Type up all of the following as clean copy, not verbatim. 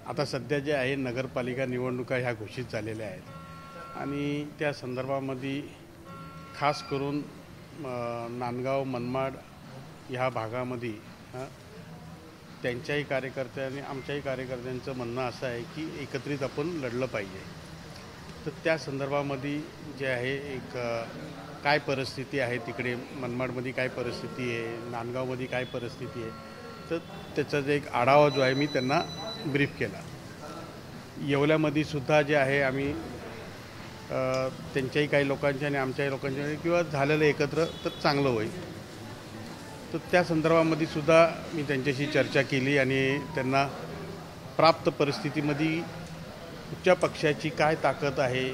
आता सध्या जे आहे नगरपालिका निवडणुका ह्या घोषित झालेल्या आहेत आणि त्या संदर्भामध्ये खास करून नांदगाव मनमाड ह्या भागामध्ये त्यांच्याही कार्यकर्ते आणि आमच्याही कार्यकर्त्यांचं म्हणणं असं आहे की एकत्रित आपण लढलं पाहिजे. तर त्या संदर्भामध्ये जे आहे एक काय परिस्थिती आहे तिकडे मनमाडमध्ये काय परिस्थिती आहे, नांदगावमध्ये काय परिस्थिती आहे, तर त्याचा जे एक आढावा जो आहे मी त्यांना ब्रीफ केला. येवल्यामध्ये सुद्धा जे आहे आम्ही त्यांच्याही काही लोकांच्या आणि आमच्याही लोकांच्या किंवा झालेलं एकत्र तर चांगलं होईल. तर त्या संदर्भामध्ये सुद्धा मी त्यांच्याशी चर्चा केली आणि त्यांना प्राप्त परिस्थितीमध्ये कुठच्या पक्षाची काय ताकद आहे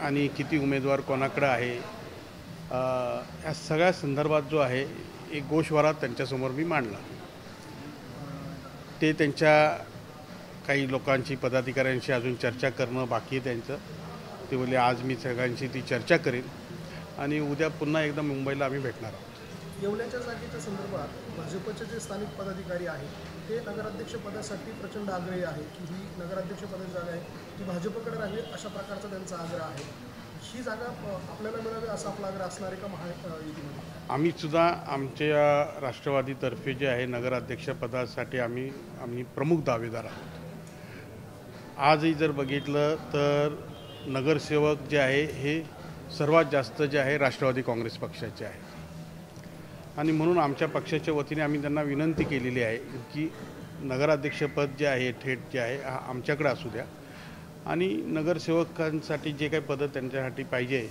आणि किती उमेदवार कोणाकडे आहे या सगळ्या संदर्भात जो आहे एक गोषवारा त्यांच्यासमोर मी मांडला. ते त्यांच्या काही लोकांची पदाधिकाऱ्यांशी अजून चर्चा करणं बाकी आहे त्यांचं. ते बोलले आज मी सगळ्यांशी ती चर्चा करेन आणि उद्या पुन्हा एकदा मुंबईला आम्ही भेटणार आहोत. येवल्याच्या जागेच्या संदर्भात भाजपचे जे स्थानिक पदाधिकारी आहेत ते नगराध्यक्षपदासाठी प्रचंड आग्रही आहे की ही नगराध्यक्षपदाची जागा आहे ती भाजपकडे राहील अशा प्रकारचा त्यांचा आग्रह आहे. ही जागा आपल्याला मिळावी असा आपला आग्रह असणार आहे का महायुतीमध्ये? आम्ही सुद्धा आमच्या राष्ट्रवादीतर्फे जे आहे नगराध्यक्षपदासाठी आम्ही प्रमुख दावेदार आहोत. आजही जर बघितलं तर नगरसेवक जे आहे हे सर्वात जास्त जे आहे राष्ट्रवादी काँग्रेस पक्षाचे आहे आणि म्हणून आमच्या पक्षाच्या वतीने आम्ही त्यांना विनंती केलेली आहे की नगराध्यक्षपद जे आहे थेट जे आहे आमच्याकडे असू द्या आणि नगरसेवकांसाठी जे काही पदं त्यांच्यासाठी पाहिजे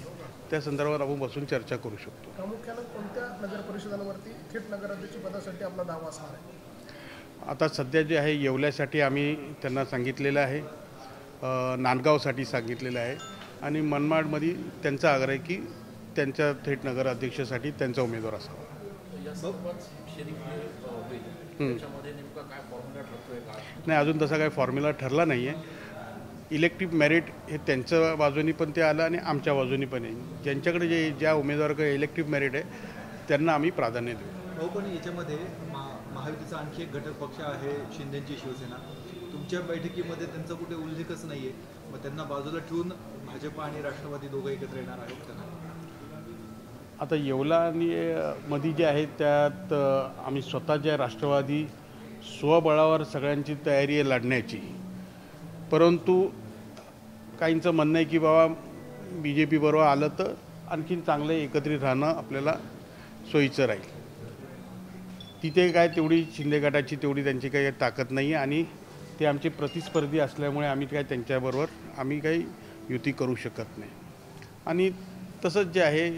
त्या संदर्भात आपण बसून चर्चा करू शकतो. प्रामुख्यानं कोणत्या नगर परिषदांवरती थेट नगराध्यक्षपदासाठी आपला दावा असणार आहे? आता सध्या जे आहे येवल्यासाठी आम्ही त्यांना सांगितलेलं आहे, नांदगावसाठी सांगितलेलं आहे आणि मनमाडमध्ये त्यांचा आग्रह आहे की त्यांच्या थेट नगराध्यक्षासाठी त्यांचा उमेदवार असावा. नाही, अजून तसा काही फॉर्म्युला ठरला नाही आहे. इलेक्टिव्ह मेरिट हे त्यांच्या बाजूनी पण ते आलं आणि आमच्या बाजूनी पण आहे. ज्यांच्याकडे ज्या उमेदवाराकडे इलेक्टिव्ह मेरिट आहे त्यांना आम्ही प्राधान्य देऊ. हो, पण याच्यामध्ये महायुतीचा आणखी एक घटक पक्ष आहे शिंदेची शिवसेना. तुमच्या बैठकीमध्ये त्यांचा कुठे उल्लेखच नाही आहे. मग त्यांना बाजूला ठेवून भाजप आणि राष्ट्रवादी दोघं एकत्र येणार आहेत त्यांना? आता येवला आणि मध्ये जे आहे त्यात आम्ही स्वतः जे राष्ट्रवादी स्वबळावर सगळ्यांची तयारी आहे लढण्याची. परंतु काहींचं म्हणणं आहे की बाबा BJP बरोबर आलं तर आणखीन चांगलं एकत्रित राहणं आपल्याला सोयीचं राहील. तिथे काय तेवढी शिंदे गटाची तेवढी त्यांची काही ताकद नाही आहे आणि ते आमचे प्रतिस्पर्धी असल्यामुळे आम्ही काय त्यांच्याबरोबर आम्ही काही युती करू शकत नाही. आणि तसंच जे आहे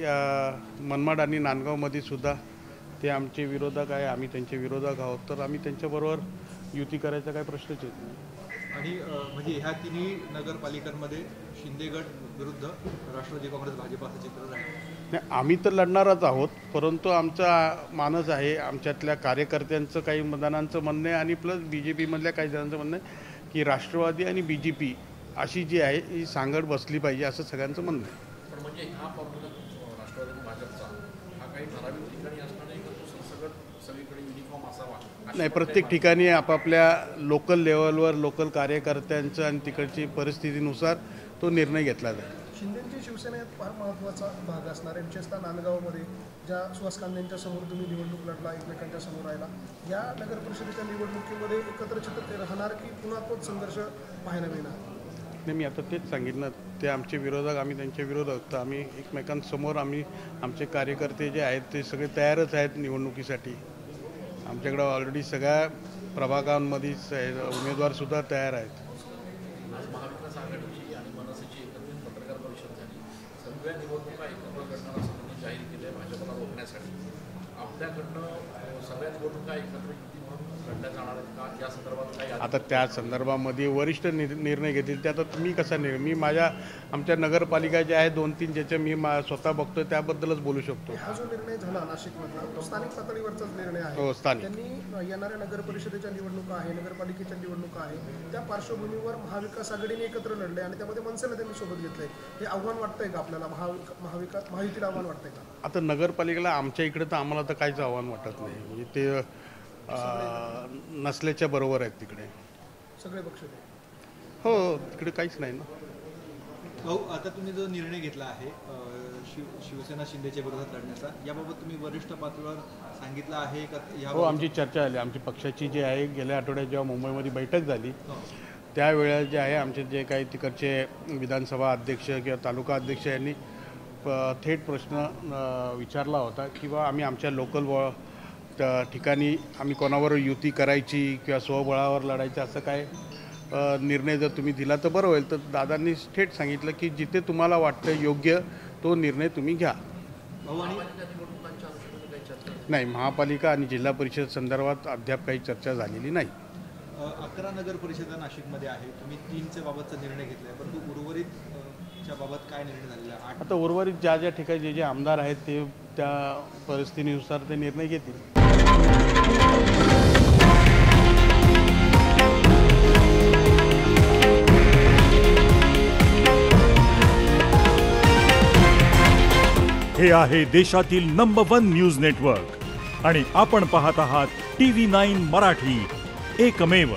मनमाड आणि नांदगावमध्ये सुद्धा ते आमचे विरोधक आहे, आम्ही त्यांचे विरोधक आहोत, तर आम्ही त्यांच्याबरोबर युती करायचा काही प्रश्नच येत नाही. आणि म्हणजे ह्या तिन्ही नगरपालिकांमध्ये शिंदे गट विरुद्ध राष्ट्रवादी काँग्रेस भाजप असं चित्र आहे? नाही, आम्ही तर लढणारच आहोत, परंतु आमचा मानस आहे आमच्यातल्या कार्यकर्त्यांचं काही जणांचं म्हणणं आहे आणि प्लस BJPमधल्या काही जणांचं म्हणणं आहे की राष्ट्रवादी आणि BJP अशी जी आहे ही सांगड बसली पाहिजे असं सगळ्यांचं म्हणणं आहे. म्हणजे हा फॉर्म्युला राष्ट्रवादी भाजपचा हा काही ठराविक ठिकाणी असणार नाही का? तो सरसकट सगळीकडे युनिफॉर्म असावा? नाही, प्रत्येक ठिकाणी आपापल्या लोकल लेवलवर लोकल कार्यकर्त्यांचं आणि तिकडची परिस्थितीनुसार तो निर्णय घेतला जाईल. शिंदेची शिवसेना यात फार महत्त्वाचा भाग असणार आहे. विशेषतः नांदगावमध्ये ज्या सुहास कांदेंच्या समोर तुम्ही निवडणूक लढला, एकमेकांच्या समोर राहिला, या नगर परिषदेच्या निवडणुकीमध्ये एकत्र चित्र राहणार की पुन्हा तोच संघर्ष पाहायला मिळणार? नाही, मी आता तेच सांगितलं, ते आमचे विरोधक, आम्ही त्यांचे विरोधक, तर आम्ही एकमेकांसमोर आमचे कार्यकर्ते जे आहेत ते सगळे तयारच आहेत निवडणुकीसाठी. आमच्याकडं ऑलरेडी सगळ्या प्रभागांमध्ये उमेदवारसुद्धा तयार आहेत. आज महाविकास आघाडीची आणि मनसेची एकत्रित पत्रकार परिषद झाली. सगळ्या निवडणुका एकत्र करणार असं त्यांनी जाहीर केलं आहे भाजपला रोखण्यासाठी. आपल्याकडनं सगळ्या निवडणुका एकत्र युती म्हणून लढल्या जाणार आहेत का? या संदर्भात काही आता त्या संदर्भामध्ये वरिष्ठ निर्णय घेतील. ते आता तुम्ही कसा मी आमच्या नगरपालिका ज्या आहेत 2-3 ज्याच्या मी स्वतः बघतोय त्याबद्दलच बोलू शकतो. हा जो निर्णय झाला नाशिकमधला तो स्थानिक पातळीवरचाच निर्णय आहे. हो, स्थानिक. त्यांनी येणाऱ्या नगर परिषदेच्या निवडणुका आहे, नगरपालिकेच्या निवडणुका आहे, त्या पार्श्वभूमीवर महाविकास आघाडीने एकत्र लढले आणि त्यामध्ये मनसेला त्यांनी सोबत घेतलंय. हे आव्हान वाटतंय का आपल्याला? महायुतीला आव्हान वाटतंय का? आता नगरपालिकेला आमच्या इकडे तर आम्हाला तर काहीच आव्हान वाटत नाही. म्हणजे ते नसल्याच्या बरोबर आहेत तिकडे सगळे पक्ष. हो, तिकडे काहीच नाही ना. भाऊ, आता तुम्ही जो निर्णय घेतला आहे शिवसेना शिंदेच्या विरोधात लढण्याचा, याबाबत तुम्ही वरिष्ठ पातळीवर सांगितलं आहे का? हो, आमची चर्चा झाली. आमची पक्षाची जी आहे गेल्या आठवड्यात जेव्हा मुंबईमध्ये बैठक झाली त्यावेळेला जे आहे आमचे जे काही तिकडचे विधानसभा अध्यक्ष किंवा तालुका अध्यक्ष यांनी थेट प्रश्न विचारला होता की बा आम्ही आमच्या लोकल ठिकाणी आम्ही कोणावर युती करायची किंवा स्वबळावर लढायचं असं काय निर्णय जर तुम्ही दिला तर बरं होईल. तर दादांनी थेट सांगितलं की जिथे तुम्हाला वाटतं योग्य तो निर्णय तुम्ही घ्या. नाही, महापालिका आणि जिल्हा परिषद संदर्भात अद्याप काही चर्चा झालेली नाही. 11 नगर परिषदा नाशिकमध्ये आहे. तुम्ही 3च्या बाबतचा निर्णय घेतलाय, परंतु उर्वरितच्या बाबत काय निर्णय झालेला आहे? आता उर्वरित ज्या ज्या ठिकाणी जे आमदार आहेत ते त्या परिस्थितीनुसार ते निर्णय घेतील. हे आहे देशातील नंबर 1 न्यूज नेटवर्क आणि आपण पाहत आहात TV9 मराठी, एकमेव.